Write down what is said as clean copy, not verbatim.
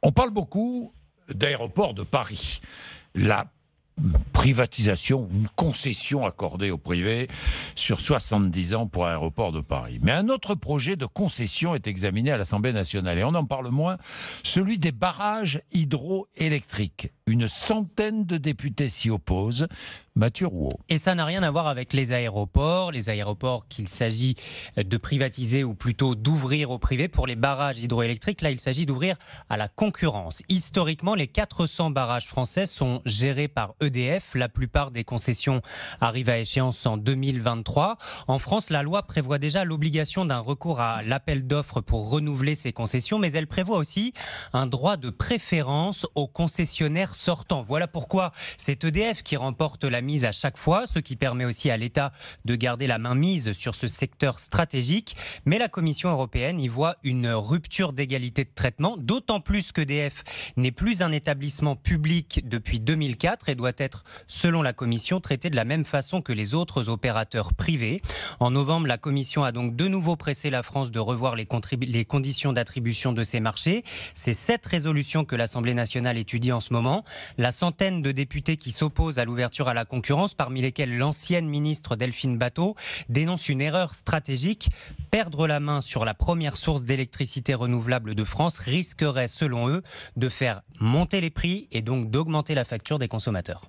On parle beaucoup d'aéroports de Paris. La privatisation, une concession accordée au privé sur 70 ans pour l'aéroport de Paris. Mais un autre projet de concession est examiné à l'Assemblée nationale et on en parle moins, celui des barrages hydroélectriques. Une centaine de députés s'y opposent. Mathieu Rouault. Et ça n'a rien à voir avec les aéroports qu'il s'agit de privatiser ou plutôt d'ouvrir au privé. Pour les barrages hydroélectriques, là il s'agit d'ouvrir à la concurrence. Historiquement, les 400 barrages français sont gérés par EDF. La plupart des concessions arrivent à échéance en 2023. En France, la loi prévoit déjà l'obligation d'un recours à l'appel d'offres pour renouveler ces concessions, mais elle prévoit aussi un droit de préférence aux concessionnaires sortants. Voilà pourquoi c'est EDF qui remporte la mise à chaque fois, ce qui permet aussi à l'État de garder la main mise sur ce secteur stratégique. Mais la Commission européenne y voit une rupture d'égalité de traitement, d'autant plus qu'EDF n'est plus un établissement public depuis 2004 et doit être, selon la Commission, traité de la même façon que les autres opérateurs privés. En novembre, la Commission a donc de nouveau pressé la France de revoir les conditions d'attribution de ces marchés. C'est cette résolution que l'Assemblée nationale étudie en ce moment. La centaine de députés qui s'opposent à l'ouverture à la concurrence, parmi lesquels l'ancienne ministre Delphine Batho, dénonce une erreur stratégique. Perdre la main sur la première source d'électricité renouvelable de France risquerait, selon eux, de faire monter les prix et donc d'augmenter la facture des consommateurs.